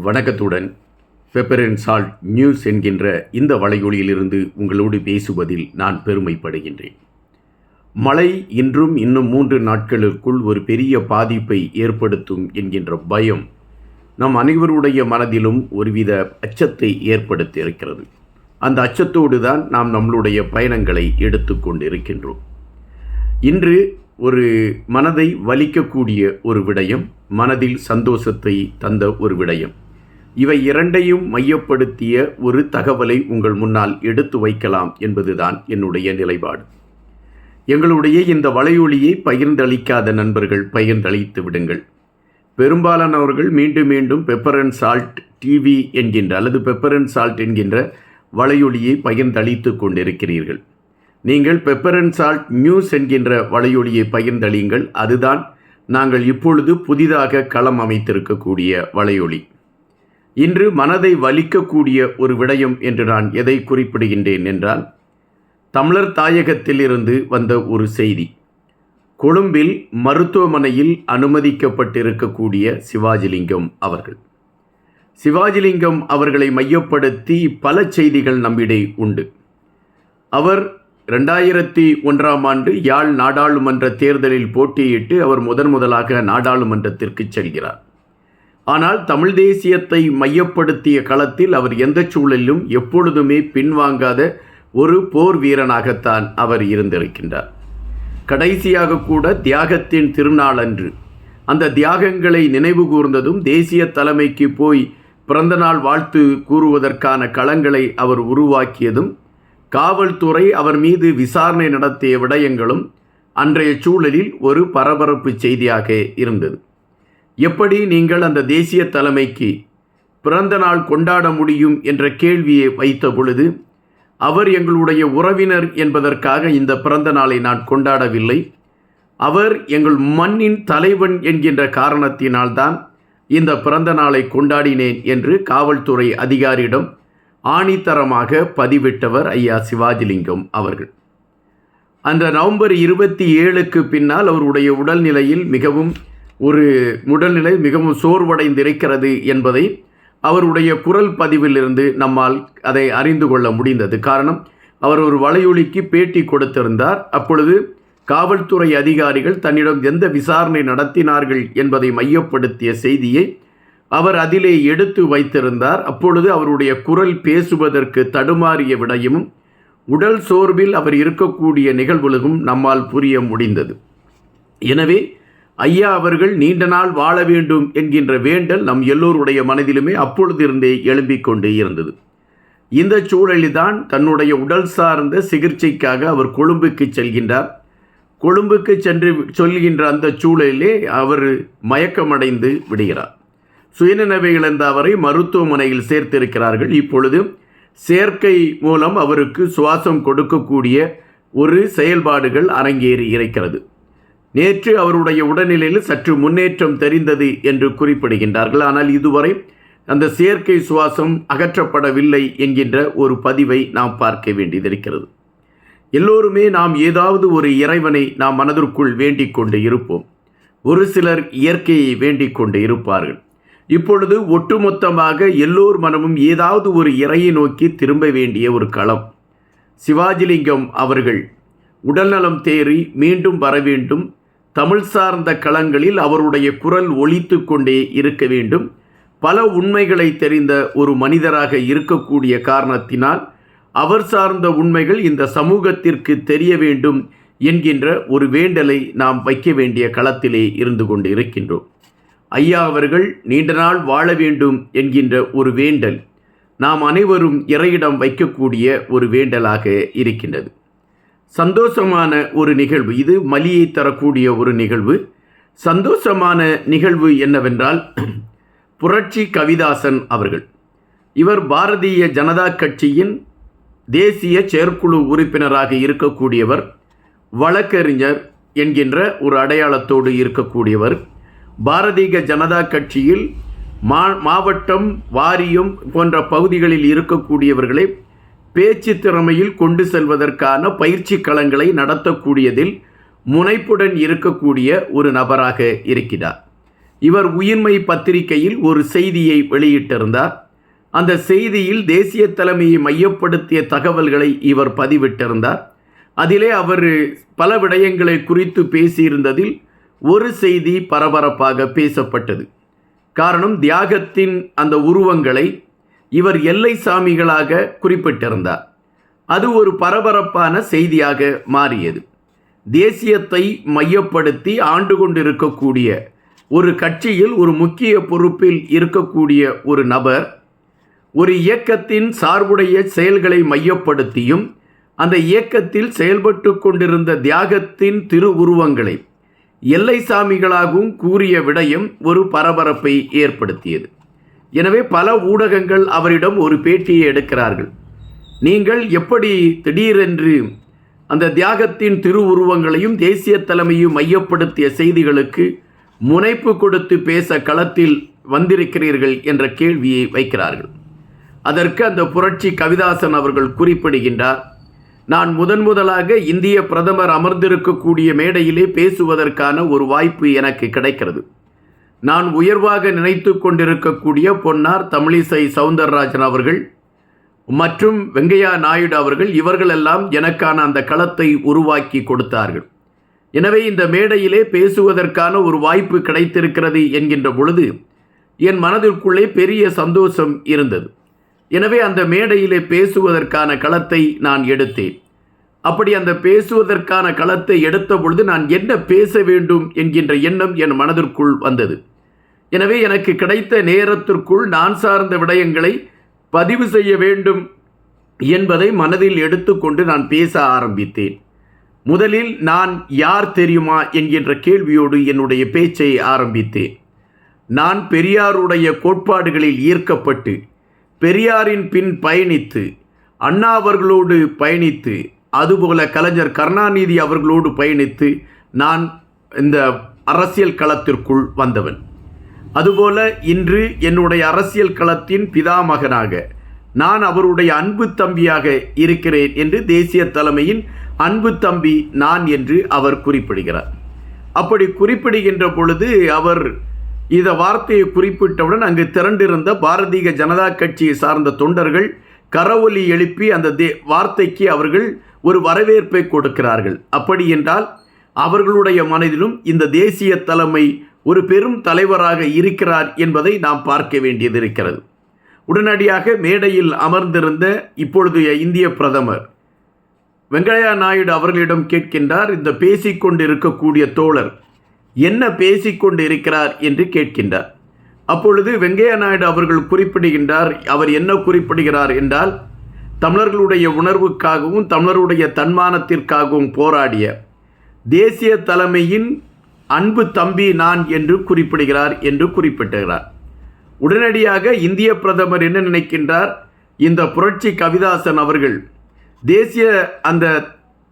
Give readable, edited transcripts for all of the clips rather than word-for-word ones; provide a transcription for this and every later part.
வணக்கத்துடன் pepper and salt news என்கின்ற இந்த வலையொலியிலிருந்து உங்களோடு பேசுவதில் நான் பெருமைப்படுகின்றேன். மழை இன்னும் 3 நாட்களுக்குள் ஒரு பெரிய பாதிப்பை ஏற்படுத்தும் என்கின்ற பயம் நம் அனைவருடைய மனதிலும் ஒருவித அச்சத்தை ஏற்படுத்தி இருக்கிறது. அந்த அச்சத்தோடு தான் நாம் நம்மளுடைய பயணங்களை எடுத்து கொண்டிருக்கின்றோம். இன்று ஒரு மனதை வலிக்கக்கூடிய ஒரு விடயம், மனதில் சந்தோஷத்தை தந்த ஒரு விடயம், இவை இரண்டையும் மையப்படுத்திய ஒரு தகவலை உங்கள் முன்னால் எடுத்து வைக்கலாம் என்பதுதான் என்னுடைய நிலைப்பாடு. எங்களுடைய இந்த வலையொலியை பகிர்ந்தளிக்காத நண்பர்கள் பகிர்ந்தளித்து விடுங்கள். பெரும்பாலானவர்கள் மீண்டும் பெப்பர் அண்ட் சால்ட் டிவி என்கின்ற அல்லது பெப்பர் அண்ட் சால்ட் என்கின்ற வலையொலியை பகிர்ந்தளித்து கொண்டிருக்கிறீர்கள். நீங்கள் பெப்பர் அண்ட் சால்ட் நியூஸ் என்கின்ற வலையொலியை பகிர்ந்தளியுங்கள். அதுதான் நாங்கள் இப்பொழுது புதிதாக களம் அமைத்திருக்கக்கூடிய வலையொலி. இன்று மனதை வலிக்கக்கூடிய ஒரு விடயம் என்று நான் எதை குறிப்பிடுகின்றேன் என்றால், தமிழர் தாயகத்திலிருந்து வந்த ஒரு செய்தி. கொழும்பில் மருத்துவமனையில் அனுமதிக்கப்பட்டிருக்கக்கூடிய சிவாஜிலிங்கம் அவர்கள். சிவாஜிலிங்கம் அவர்களை மையப்படுத்தி பல செய்திகள் நம்மிடையே உண்டு. அவர் 2001ஆம் ஆண்டு யாழ் நாடாளுமன்ற தேர்தலில் போட்டியிட்டு அவர் முதலாக நாடாளுமன்றத்திற்கு செல்கிறார். ஆனால் தமிழ் தேசியத்தை மையப்படுத்திய களத்தில் அவர் எந்த சூழலிலும் எப்பொழுதுமே பின்வாங்காத ஒரு போர் வீரனாகத்தான் அவர் இருந்திருக்கின்றார். கடைசியாக கூட தியாகத்தின் திருநாளன்று அந்த தியாகங்களை நினைவு கூர்ந்ததும் தேசிய தலைமைக்கு போய் பிறந்தநாள் வாழ்த்து கூறுவதற்கான களங்களை அவர் உருவாக்கியதும், காவல்துறை அவர் மீது விசாரணை நடத்திய விடயங்களும் அன்றைய சூழலில் ஒரு பரபரப்பு செய்தியாக இருந்தது. எப்படி நீங்கள் அந்த தேசிய தலைமைக்கு பிறந்த நாள் கொண்டாட முடியும் என்ற கேள்வியை வைத்த பொழுது, அவர் எங்களுடைய உறவினர் என்பதற்காக இந்த பிறந்த நாளை நான் கொண்டாடவில்லை, அவர் எங்கள் மண்ணின் தலைவன் என்கின்ற காரணத்தினால்தான் இந்த பிறந்த நாளை கொண்டாடினேன் என்று காவல்துறை அதிகாரியிடம் ஆணித்தரமாக பதிவிட்டவர் ஐயா சிவாஜிலிங்கம் அவர்கள். அந்த நவம்பர் 27க்கு பின்னால் அவருடைய உடல்நிலை மிகவும் சோர்வடைந்திருக்கிறது என்பதை அவருடைய குரல் பதிவிலிருந்து நம்மால் அதை அறிந்து கொள்ள முடிந்தது. காரணம், அவர் ஒரு வலையொலிக்கு பேட்டி கொடுத்திருந்தார். அப்பொழுது காவல்துறை அதிகாரிகள் தன்னிடம் எந்த விசாரணை நடத்தினார்கள் என்பதை மையப்படுத்திய செய்தியை அவர் அதிலே எடுத்து வைத்திருந்தார். அப்பொழுது அவருடைய குரல் பேசுவதற்கு தடுமாறிய விடயமும் உடல் சோர்வில் அவர் இருக்கக்கூடிய நிகழ்வுகளும் நம்மால் புரிய முடிந்தது. எனவே ஐயா அவர்கள் நீண்ட நாள் வாழ வேண்டும் என்கின்ற வேண்டல் நம் எல்லோருடைய மனதிலுமே அப்பொழுதிருந்தே எழும்பிக் கொண்டே இருந்தது. இந்த சூழலில்தான் தன்னுடைய உடல் சார்ந்த சிகிச்சைக்காக அவர் கொழும்புக்கு செல்கின்றார். கொழும்புக்கு சென்று சொல்கின்ற அந்த சூழலிலே அவர் மயக்கமடைந்து விடுகிறார். சுயநினைவை இழந்த அவரை மருத்துவமனையில் சேர்த்திருக்கிறார்கள். இப்பொழுது செயற்கை மூலம் அவருக்கு சுவாசம் கொடுக்கக்கூடிய ஒரு செயல்பாடுகள் அரங்கேறி இருக்கிறது. நேற்று அவருடைய உடல்நிலையில் சற்று முன்னேற்றம் தெரிந்தது என்று குறிப்பிடுகின்றார்கள். ஆனால் இதுவரை அந்த செயற்கை சுவாசம் அகற்றப்படவில்லை என்கின்ற ஒரு பதிவை நாம் பார்க்க வேண்டியதிருக்கிறது. எல்லோருமே நாம் ஏதாவது ஒரு இறைவனை நாம் மனதிற்குள் வேண்டிக் கொண்டு இருப்போம். ஒரு சிலர் இயற்கையை வேண்டிக் கொண்டு இருப்பார்கள். இப்பொழுது ஒட்டுமொத்தமாக எல்லோர் மனமும் ஏதாவது ஒரு இறையை நோக்கி திரும்ப வேண்டிய ஒரு களம். சிவாஜிலிங்கம் அவர்கள் உடல்நலம் தேறி மீண்டும் வர வேண்டும். தமிழ் சார்ந்த களங்களில் அவருடைய குரல் ஒலித்து கொண்டே இருக்க வேண்டும். பல உண்மைகளை தெரிந்த ஒரு மனிதராக இருக்கக்கூடிய காரணத்தினால் அவர் சார்ந்த உண்மைகள் இந்த சமூகத்திற்கு தெரிய வேண்டும் என்கின்ற ஒரு வேண்டலை நாம் வைக்க வேண்டிய களத்திலே இருந்து கொண்டு இருக்கின்றோம். ஐயா அவர்கள் நீண்ட நாள் வாழ வேண்டும் என்கின்ற ஒரு வேண்டல் நாம் அனைவரும் இறையிடம் வைக்கக்கூடிய ஒரு வேண்டலாக இருக்கின்றது. சந்தோஷமான ஒரு நிகழ்வு இது, மலியை தரக்கூடிய ஒரு நிகழ்வு. சந்தோஷமான நிகழ்வு என்னவென்றால், புரட்சி கவிதாசன் அவர்கள், இவர் பாரதிய ஜனதா கட்சியின் தேசிய செயற்குழு உறுப்பினராக இருக்கக்கூடியவர், வழக்கறிஞர் என்கின்ற ஒரு அடையாளத்தோடு இருக்கக்கூடியவர். பாரதிய ஜனதா கட்சியில் மாவட்டம், வாரியம் போன்ற பகுதிகளில் இருக்கக்கூடியவர்களை பேச்சு திறமையில் கொண்டு செல்வதற்கான பயிற்சி களங்களை நடத்தக்கூடியதில் முனைப்புடன் இருக்கக்கூடிய ஒரு நபராக இருக்கிறார். இவர் உயிர்மை பத்திரிகையில் ஒரு செய்தியை வெளியிட்டிருந்தார். அந்த செய்தியில் தேசிய தலைமையை மையப்படுத்திய தகவல்களை இவர் பதிவிட்டிருந்தார். அதிலே அவர் பல விடயங்களை குறித்து பேசியிருந்ததில் ஒரு செய்தி பரபரப்பாக பேசப்பட்டது. காரணம், தியாகத்தின் அந்த உருவங்களை இவர் எல்லை சாமிகளாக குறிப்பிட்டிருந்தார். அது ஒரு பரபரப்பான செய்தியாக மாறியது. தேசியத்தை மையப்படுத்தி ஆண்டு கொண்டிருக்கக்கூடிய ஒரு கட்சியில் ஒரு முக்கிய பொறுப்பில் இருக்கக்கூடிய ஒரு நபர் ஒரு இயக்கத்தின் சார்புடைய செயல்களை மையப்படுத்தியும் அந்த இயக்கத்தில் செயல்பட்டு கொண்டிருந்த தியாகத்தின் திருவுருவங்களை எல்லை சாமிகளாகவும் கூறிய விடயம் ஒரு பரபரப்பை ஏற்படுத்தியது. எனவே பல ஊடகங்கள் அவரிடம் ஒரு பேட்டியை எடுக்கிறார்கள். நீங்கள் எப்படி திடீரென்று அந்த தியாகத்தின் திருவுருவங்களையும் தேசிய தலைமையும் மையப்படுத்திய செய்திகளுக்கு முனைப்பு கொடுத்து பேச களத்தில் வந்திருக்கிறீர்கள் என்ற கேள்வியை வைக்கிறார்கள். அதற்கு அந்த புரட்சி கவிதாசன் அவர்கள் குறிப்பிடுகின்றார், நான் முதலாக இந்திய பிரதமர் அமர்ந்திருக்கக்கூடிய மேடையிலே பேசுவதற்கான ஒரு வாய்ப்பு எனக்கு கிடைக்கிறது. நான் உயர்வாக நினைத்து கொண்டிருக்கக்கூடிய பொன்னார் தமிழிசை சவுந்தரராஜன் அவர்கள் மற்றும் வெங்கையா நாயுடு அவர்கள் இவர்களெல்லாம் எனக்கான அந்த களத்தை உருவாக்கி கொடுத்தார்கள். எனவே இந்த மேடையிலே பேசுவதற்கான ஒரு வாய்ப்பு கிடைத்திருக்கிறது என்கின்ற பொழுது என் மனதிற்குள்ளே பெரிய சந்தோஷம் இருந்தது. எனவே அந்த மேடையிலே பேசுவதற்கான களத்தை நான் எடுத்தேன். அப்படி அந்த பேசுவதற்கான களத்தை எடுத்த பொழுது நான் என்ன பேச வேண்டும் என்கின்ற எண்ணம் என் மனதிற்குள் வந்தது. எனவே எனக்கு கிடைத்த நேரத்திற்குள் நான் சார்ந்த விடயங்களை பதிவு செய்ய வேண்டும் என்பதை மனதில் எடுத்துக்கொண்டு நான் பேச ஆரம்பித்தேன். முதலில் நான் யார் தெரியுமா என்கின்ற கேள்வியோடு என்னுடைய பேச்சை ஆரம்பித்தேன். நான் பெரியாருடைய கோட்பாடுகளில் ஈர்க்கப்பட்டு பெரியாரின் பின் பயணித்து அண்ணா அவர்களோடு பயணித்து அதுபோல கலைஞர் கருணாநிதி அவர்களோடு பயணித்து நான் இந்த அரசியல் களத்திற்குள் வந்தவன். அதுபோல இன்று என்னுடைய அரசியல் களத்தின் பிதாமகனாக நான் அவருடைய அன்பு தம்பியாக இருக்கிறேன் என்று தேசிய தலைமையின் அன்பு தம்பி நான் என்று அவர் குறிப்பிடுகிறார். அப்படி குறிப்பிடுகின்ற பொழுது அவர் இந்த வார்த்தையை குறிப்பிட்டவுடன் அங்கு திரண்டிருந்த பாரதிய ஜனதா கட்சியை சார்ந்த தொண்டர்கள் கரவொலி எழுப்பி அந்த வார்த்தைக்கு அவர்கள் ஒரு வரவேற்பை கொடுக்கிறார்கள். அப்படி என்றால் அவர்களுடைய மனதிலும் இந்த தேசிய தலைமை ஒரு பெரும் தலைவராக இருக்கிறார் என்பதை நாம் பார்க்க வேண்டியது இருக்கிறது. உடனடியாக மேடையில் அமர்ந்திருந்த இப்பொழுதைய இந்திய பிரதமர் வெங்கையா நாயுடு அவர்களிடம் கேட்கின்றார், இந்த பேசிக்கொண்டு இருக்கக்கூடிய தோழர் என்ன பேசிக்கொண்டு இருக்கிறார் என்று கேட்கின்றார். அப்பொழுது வெங்கையா நாயுடு அவர்கள் குறிப்பிடுகின்றார். அவர் என்ன குறிப்பிடுகிறார் என்றால், தமிழர்களுடைய உணர்வுக்காகவும் தமிழருடைய தன்மானத்திற்காகவும் போராடிய தேசிய தலைமையின் அன்பு தம்பி நான் என்று குறிப்பிடுகிறார் என்று குறிப்பிட்டுகிறார். உடனடியாக இந்திய பிரதமர் என்ன நினைக்கின்றார், இந்த புரட்சி கவிதாசன் அவர்கள்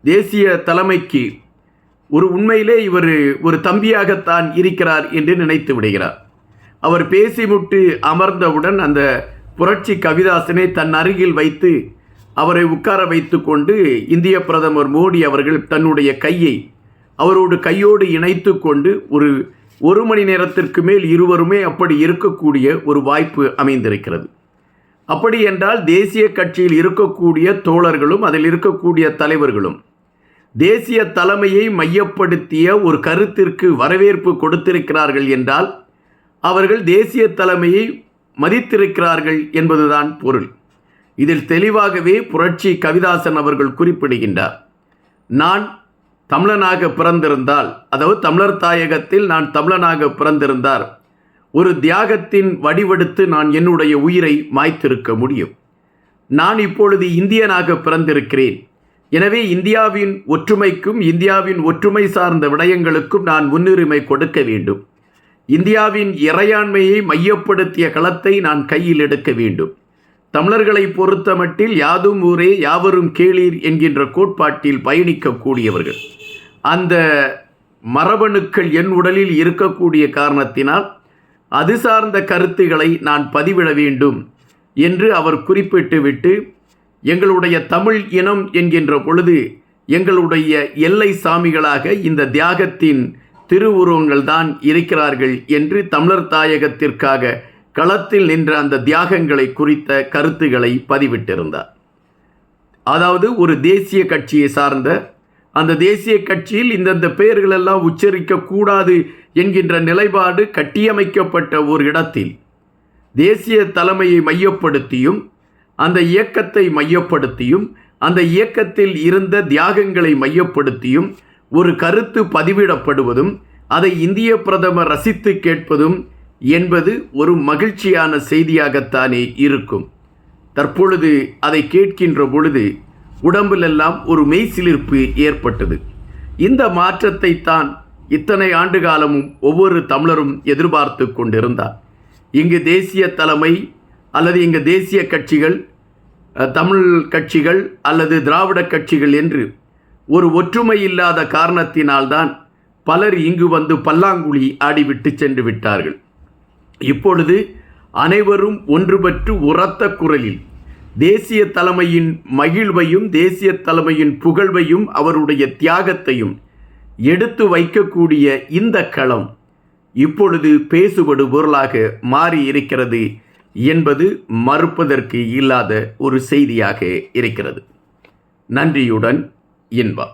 தேசிய தலைமைக்கு ஒரு உண்மையிலே இவர் ஒரு தம்பியாகத்தான் இருக்கிறார் என்று நினைத்து விடுகிறார். அவர் பேசிவிட்டு அமர்ந்தவுடன் அந்த புரட்சி கவிதாசனை தன் அருகில் வைத்து அவரை உட்கார வைத்து கொண்டு இந்திய பிரதமர் மோடி அவர்கள் தன்னுடைய கையை அவரோடு கையோடு இணைத்து கொண்டு ஒரு மணி நேரத்திற்கு மேல் இருவருமே அப்படி இருக்கக்கூடிய ஒரு வாய்ப்பு அமைந்திருக்கிறது. அப்படி என்றால் தேசிய கட்சியில் இருக்கக்கூடிய தோழர்களும் அதில் இருக்கக்கூடிய தலைவர்களும் தேசிய தலைமையை மையப்படுத்திய ஒரு கருத்திற்கு வரவேற்பு கொடுத்திருக்கிறார்கள் என்றால் அவர்கள் தேசிய தலைமையை மதித்திருக்கிறார்கள் என்பதுதான் பொருள். இதில் தெளிவாகவே புரட்சி கவிதாசன் அவர்கள் குறிப்பிடுகின்றார், நான் தமிழனாக பிறந்திருந்தால், அதாவது தமிழர் தாயகத்தில் நான் தமிழனாக பிறந்திருந்தால் ஒரு தியாகத்தின் வடிவெடுத்து நான் என்னுடைய உயிரை மாய்த்திருக்க முடியும். நான் இப்பொழுது இந்தியனாக பிறந்திருக்கிறேன். எனவே இந்தியாவின் ஒற்றுமைக்கும் இந்தியாவின் ஒற்றுமை சார்ந்த விடயங்களுக்கும் நான் முன்னுரிமை கொடுக்க வேண்டும். இந்தியாவின் இறையாண்மையை மையப்படுத்திய களத்தை நான் கையில் எடுக்க வேண்டும். தமிழர்களை பொறுத்தமட்டில் யாதும் ஊரே யாவரும் கேளீர் என்கின்ற கோட்பாட்டில் பயணிக்கக்கூடியவர்கள். அந்த மரபணுக்கள் என் உடலில் இருக்கக்கூடிய காரணத்தினால் அது சார்ந்த கருத்துக்களை நான் பதிவிட வேண்டும் என்று அவர் குறிப்பிட்டுவிட்டு, எங்களுடைய தமிழ் இனம் என்கின்ற பொழுது எங்களுடைய எல்லை சாமிகளாக இந்த தியாகத்தின் திருவுருவங்கள் தான் இருக்கிறார்கள் என்று தமிழர் தாயகத்திற்காக களத்தில் நின்ற அந்த தியாகங்களை குறித்த கருத்துக்களை பதிவிட்டிருந்தார். அதாவது ஒரு தேசிய கட்சியை சார்ந்த அந்த தேசிய கட்சியில் இந்தந்த பெயர்களெல்லாம் உச்சரிக்கக்கூடாது என்கின்ற நிலைப்பாடு கட்டியமைக்கப்பட்ட ஒரு இடத்தில் தேசிய தலைமையை மையப்படுத்தியும் அந்த இயக்கத்தை மையப்படுத்தியும் அந்த இயக்கத்தில் இருந்த தியாகங்களை மையப்படுத்தியும் ஒரு கருத்து பதிவிடப்படுவதும் அதை இந்திய பிரதமர் ரசித்து கேட்பதும் என்பது ஒரு மகிழ்ச்சியான செய்தியாகத்தானே இருக்கும். தற்பொழுது அதை கேட்கின்ற பொழுது உடம்பிலெல்லாம் ஒரு மெய்சிலிர்ப்பு ஏற்பட்டது. இந்த மாற்றத்தை தான் இத்தனை ஆண்டு காலமும் ஒவ்வொரு தமிழரும் எதிர்பார்த்து கொண்டிருந்தார். இங்கு தேசிய தலைமை அல்லது இங்கு தேசிய கட்சிகள், தமிழ் கட்சிகள் அல்லது திராவிட கட்சிகள் என்று ஒரு ஒற்றுமை இல்லாத காரணத்தினால்தான் பலர் இங்கு வந்து பல்லாங்குழி ஆடிவிட்டு சென்று விட்டார்கள். இப்பொழுது அனைவரும் ஒன்றுபட்டு உரத்த குரலில் தேசிய தலைமையின் மகிழ்வையும் தேசிய தலைமையின் புகழ்வையும் அவருடைய தியாகத்தையும் எடுத்து வைக்கக்கூடிய இந்த களம் இப்பொழுது பேசுபடு பொருளாக மாறி இருக்கிறது என்பது மறுப்பதற்கு இல்லாத ஒரு செய்தியாக இருக்கிறது. நன்றியுடன் இன்பா.